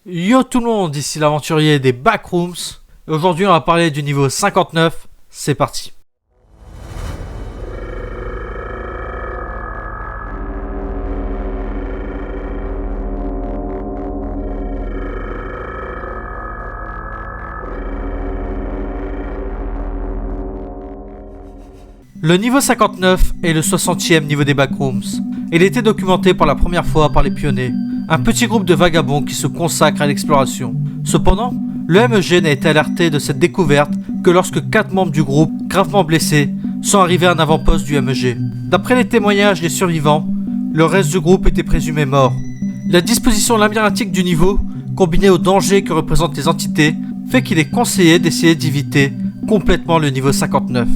Yo tout le monde, ici l'aventurier des Backrooms. Aujourd'hui on va parler du niveau 59, c'est parti. Le niveau 59 est le 60e niveau des Backrooms. Il a été documenté pour la première fois par les pionniers, un petit groupe de vagabonds qui se consacrent à l'exploration. Cependant, le MEG n'a été alerté de cette découverte que lorsque 4 membres du groupe, gravement blessés, sont arrivés à un avant-poste du MEG. D'après les témoignages des survivants, le reste du groupe était présumé mort. La disposition labyrinthique du niveau, combinée au danger que représentent les entités, fait qu'il est conseillé d'essayer d'éviter complètement le niveau 59.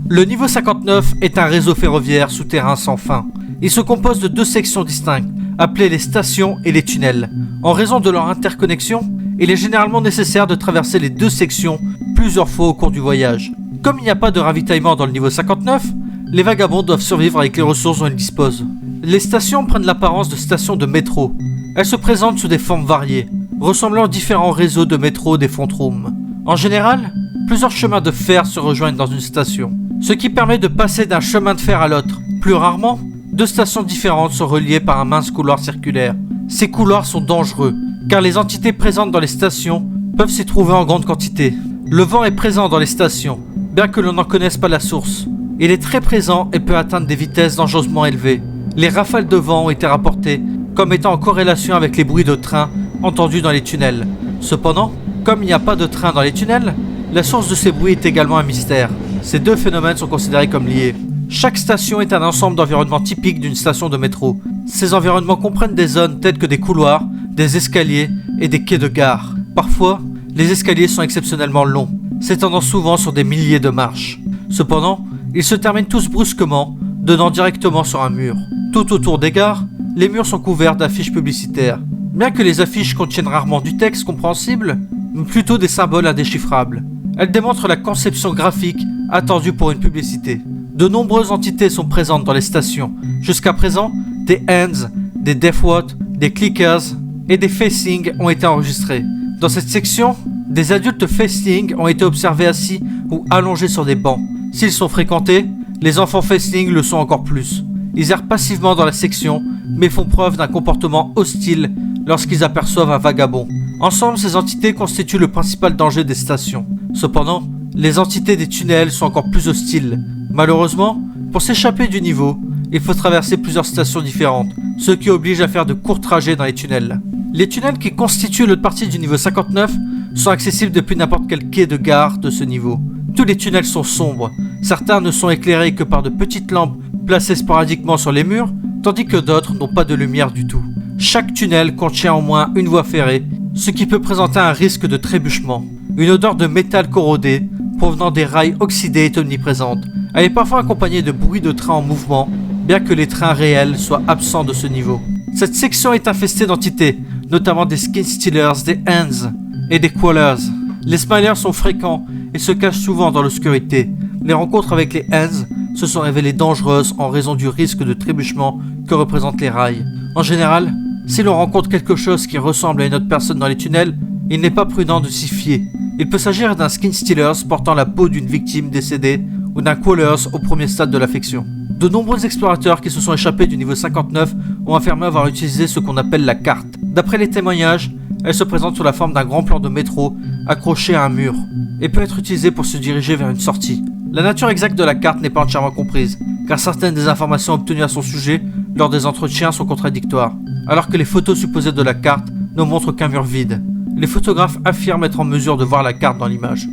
Le niveau 59 est un réseau ferroviaire souterrain sans fin. Il se compose de 2 sections distinctes, appelées les stations et les tunnels. En raison de leur interconnexion, il est généralement nécessaire de traverser les 2 sections plusieurs fois au cours du voyage. Comme il n'y a pas de ravitaillement dans le niveau 59, les vagabonds doivent survivre avec les ressources dont ils disposent. Les stations prennent l'apparence de stations de métro. Elles se présentent sous des formes variées, ressemblant aux différents réseaux de métro des front rooms. En général, plusieurs chemins de fer se rejoignent dans une station, ce qui permet de passer d'un chemin de fer à l'autre. Plus rarement, 2 stations différentes sont reliées par un mince couloir circulaire. Ces couloirs sont dangereux, car les entités présentes dans les stations peuvent s'y trouver en grande quantité. Le vent est présent dans les stations, bien que l'on n'en connaisse pas la source. Il est très présent et peut atteindre des vitesses dangereusement élevées. Les rafales de vent ont été rapportées comme étant en corrélation avec les bruits de train entendus dans les tunnels. Cependant, comme il n'y a pas de train dans les tunnels, la source de ces bruits est également un mystère. Ces 2 phénomènes sont considérés comme liés. Chaque station est un ensemble d'environnements typiques d'une station de métro. Ces environnements comprennent des zones telles que des couloirs, des escaliers et des quais de gare. Parfois, les escaliers sont exceptionnellement longs, s'étendant souvent sur des milliers de marches. Cependant, ils se terminent tous brusquement, donnant directement sur un mur. Tout autour des gares, les murs sont couverts d'affiches publicitaires. Bien que les affiches contiennent rarement du texte compréhensible, mais plutôt des symboles indéchiffrables. Elles démontrent la conception graphique attendue pour une publicité. De nombreuses entités sont présentes dans les stations. Jusqu'à présent, des hands, des deathwatch, des clickers et des facing ont été enregistrés. Dans cette section, des adultes facing ont été observés assis ou allongés sur des bancs. S'ils sont fréquentés, les enfants facing le sont encore plus. Ils errent passivement dans la section, mais font preuve d'un comportement hostile lorsqu'ils aperçoivent un vagabond. Ensemble, ces entités constituent le principal danger des stations. Cependant, les entités des tunnels sont encore plus hostiles. Malheureusement, pour s'échapper du niveau, il faut traverser plusieurs stations différentes, ce qui oblige à faire de courts trajets dans les tunnels. Les tunnels qui constituent l'autre partie du niveau 59 sont accessibles depuis n'importe quel quai de gare de ce niveau. Tous les tunnels sont sombres. Certains ne sont éclairés que par de petites lampes placées sporadiquement sur les murs, tandis que d'autres n'ont pas de lumière du tout. Chaque tunnel contient au moins une voie ferrée, ce qui peut présenter un risque de trébuchement. Une odeur de métal corrodé, provenant des rails oxydés, est omniprésente. Elle est parfois accompagnée de bruits de trains en mouvement, bien que les trains réels soient absents de ce niveau. Cette section est infestée d'entités, notamment des skin stealers, des hands et des crawlers. Les smilers sont fréquents et se cachent souvent dans l'obscurité. Les rencontres avec les hands se sont révélées dangereuses en raison du risque de trébuchement que représentent les rails. En général, si l'on rencontre quelque chose qui ressemble à une autre personne dans les tunnels, il n'est pas prudent de s'y fier. Il peut s'agir d'un skin stealers portant la peau d'une victime décédée ou d'un crawlers au premier stade de l'affection. De nombreux explorateurs qui se sont échappés du niveau 59 ont affirmé avoir utilisé ce qu'on appelle la carte. D'après les témoignages, elle se présente sous la forme d'un grand plan de métro accroché à un mur et peut être utilisée pour se diriger vers une sortie. La nature exacte de la carte n'est pas entièrement comprise, car certaines des informations obtenues à son sujet lors des entretiens sont contradictoires, alors que les photos supposées de la carte ne montrent qu'un mur vide. Les photographes affirment être en mesure de voir la carte dans l'image.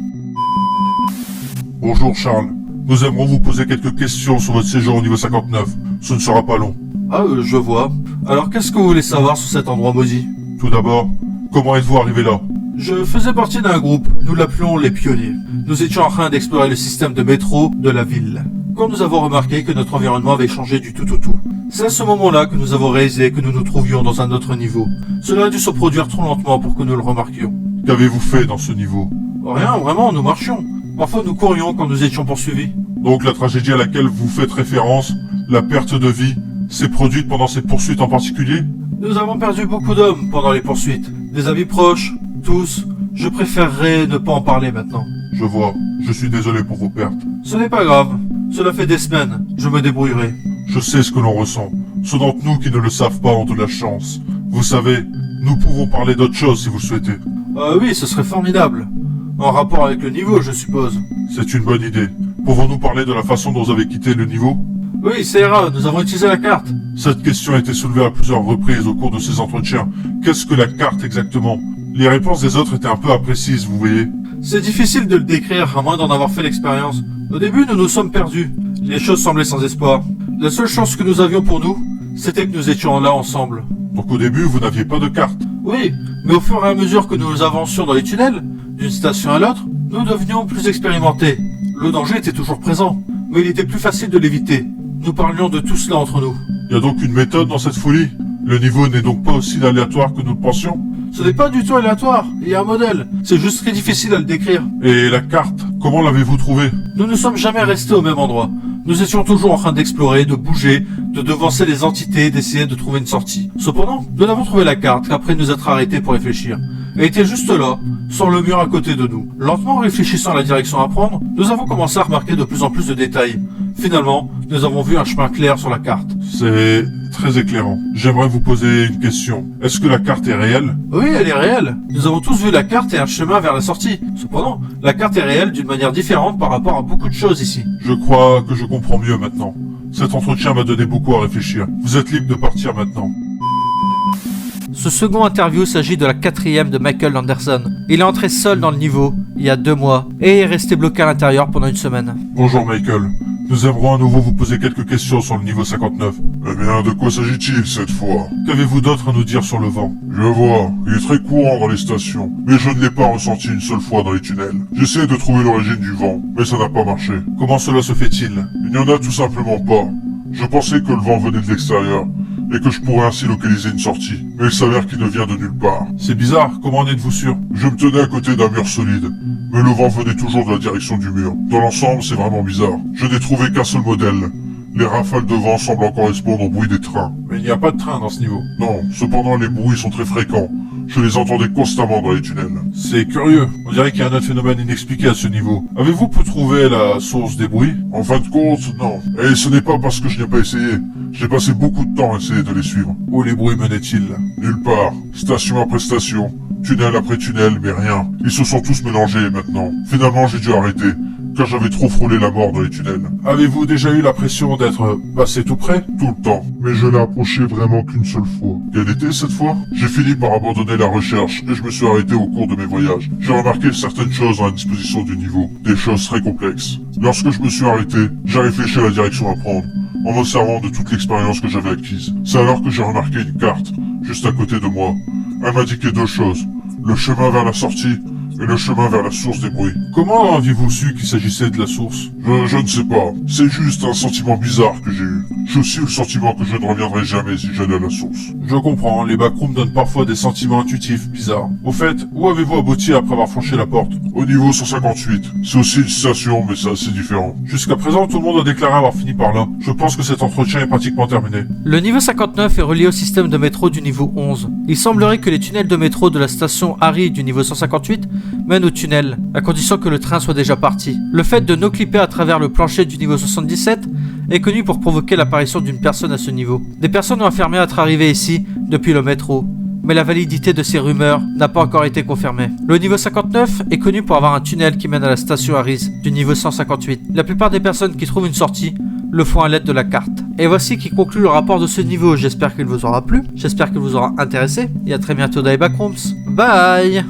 Bonjour Charles, nous aimerons vous poser quelques questions sur votre séjour au niveau 59. Ce ne sera pas long. Ah, je vois. Alors qu'est-ce que vous voulez savoir sur cet endroit maudit? Tout d'abord, comment êtes-vous arrivé là? Je faisais partie d'un groupe, nous l'appelions les pionniers. Nous étions en train d'explorer le système de métro de la ville, quand nous avons remarqué que notre environnement avait changé du tout au tout. C'est à ce moment-là que nous avons réalisé que nous nous trouvions dans un autre niveau. Cela a dû se produire trop lentement pour que nous le remarquions. Qu'avez-vous fait dans ce niveau? Rien, vraiment, nous marchions. Parfois nous courions quand nous étions poursuivis. Donc la tragédie à laquelle vous faites référence, la perte de vie, s'est produite pendant cette poursuite en particulier? Nous avons perdu beaucoup d'hommes pendant les poursuites, Des amis proches, tous. Je préférerais ne pas en parler maintenant. Je vois. Je suis désolé pour vos pertes. Ce n'est pas grave. Cela fait des semaines. Je me débrouillerai. Je sais ce que l'on ressent. Ceux d'entre nous qui ne le savent pas ont de la chance. Vous savez, nous pouvons parler d'autre chose si vous le souhaitez. Oui, ce serait formidable. En rapport avec le niveau, je suppose. C'est une bonne idée. Pouvons-nous parler de la façon dont vous avez quitté le niveau? Oui, c'est ira, nous avons utilisé la carte. Cette question a été soulevée à plusieurs reprises au cours de ces entretiens. Qu'est-ce que la carte exactement? Les réponses des autres étaient un peu imprécises, vous voyez. C'est difficile de le décrire, à moins d'en avoir fait l'expérience. Au début, nous nous sommes perdus. Les choses semblaient sans espoir. La seule chance que nous avions pour nous, c'était que nous étions là ensemble. Donc au début, vous n'aviez pas de carte. Oui, mais au fur et à mesure que nous avancions dans les tunnels, d'une station à l'autre, nous devenions plus expérimentés. Le danger était toujours présent, mais il était plus facile de l'éviter. Nous parlions de tout cela entre nous. Il y a donc une méthode dans cette folie? Le niveau n'est donc pas aussi aléatoire que nous le pensions? Ce n'est pas du tout aléatoire, il y a un modèle. C'est juste très difficile à le décrire. Et la carte, comment l'avez-vous trouvée? Nous ne sommes jamais restés au même endroit. Nous étions toujours en train d'explorer, de bouger, de devancer les entités, d'essayer de trouver une sortie. Cependant, nous n'avons trouvé la carte qu'après nous être arrêtés pour réfléchir. Elle était juste là, sur le mur à côté de nous. Lentement réfléchissant à la direction à prendre, nous avons commencé à remarquer de plus en plus de détails. Finalement, nous avons vu un chemin clair sur la carte. C'est très éclairant. J'aimerais vous poser une question. Est-ce que la carte est réelle? Oui, elle est réelle. Nous avons tous vu la carte et un chemin vers la sortie. Cependant, la carte est réelle d'une manière différente par rapport à beaucoup de choses ici. Je crois que je comprends mieux maintenant. Cet entretien m'a donné beaucoup à réfléchir. Vous êtes libre de partir maintenant. Ce second interview s'agit de la 4e de Michael Anderson. Il est entré seul dans le niveau, il y a 2 mois, et est resté bloqué à l'intérieur pendant une semaine. Bonjour Michael. Nous aimerons à nouveau vous poser quelques questions sur le niveau 59. Eh bien, de quoi s'agit-il cette fois? Qu'avez-vous d'autre à nous dire sur le vent? Je vois, il est très courant dans les stations, mais je ne l'ai pas ressenti une seule fois dans les tunnels. J'essaie de trouver l'origine du vent, mais ça n'a pas marché. Comment cela se fait-il? Il n'y en a tout simplement pas. Je pensais que le vent venait de l'extérieur, et que je pourrais ainsi localiser une sortie. Mais il s'avère qu'il ne vient de nulle part. C'est bizarre, comment en êtes-vous sûr? Je me tenais à côté d'un mur solide, mais le vent venait toujours de la direction du mur. Dans l'ensemble, c'est vraiment bizarre. Je n'ai trouvé qu'un seul modèle. Les rafales de vent semblent en correspondre au bruit des trains. Mais il n'y a pas de train dans ce niveau. Non, cependant les bruits sont très fréquents. Je les entendais constamment dans les tunnels. C'est curieux. On dirait qu'il y a un autre phénomène inexpliqué à ce niveau. Avez-vous pu trouver la source des bruits? En fin de compte, non. Et ce n'est pas parce que je n'ai pas essayé. J'ai passé beaucoup de temps à essayer de les suivre. Où les bruits menaient-ils? Nulle part. Station après station. Tunnel après tunnel, mais rien. Ils se sont tous mélangés maintenant. Finalement, j'ai dû arrêter, car j'avais trop frôlé la mort dans les tunnels. Avez-vous déjà eu l'impression d'être passé tout près? Tout le temps. Mais je l'ai approché vraiment qu'une seule fois. Quelle était cette fois? J'ai fini par abandonner la recherche et je me suis arrêté au cours de mes voyages. J'ai remarqué certaines choses dans la disposition du niveau. Des choses très complexes. Lorsque je me suis arrêté, j'ai réfléchi à la direction à prendre, en me servant de toute l'expérience que j'avais acquise. C'est alors que j'ai remarqué une carte, juste à côté de moi. Elle m'indiquait 2 choses. Le chemin vers la sortie et le chemin vers la source des bruits. Comment aviez-vous su qu'il s'agissait de la source? Je ne sais pas. C'est juste un sentiment bizarre que j'ai eu. J'ai aussi eu le sentiment que je ne reviendrai jamais si j'allais à la source. Je comprends, les backrooms donnent parfois des sentiments intuitifs bizarres. Au fait, où avez-vous abouti après avoir franchi la porte? Au niveau 158. C'est aussi une station, mais c'est assez différent. Jusqu'à présent, tout le monde a déclaré avoir fini par là. Je pense que cet entretien est pratiquement terminé. Le niveau 59 est relié au système de métro du niveau 11. Il semblerait que les tunnels de métro de la station Harry du niveau 158 mènent au tunnel, à condition que le train soit déjà parti. Le fait de no-clipper à travers le plancher du niveau 77 est connu pour provoquer l'apparition d'une personne à ce niveau. Des personnes ont affirmé être arrivées ici depuis le métro, mais la validité de ces rumeurs n'a pas encore été confirmée. Le niveau 59 est connu pour avoir un tunnel qui mène à la station Harris du niveau 158. La plupart des personnes qui trouvent une sortie le font à l'aide de la carte. Et voici qui conclut le rapport de ce niveau. J'espère qu'il vous aura plu, j'espère qu'il vous aura intéressé, et à très bientôt dans les Backrooms. Bye!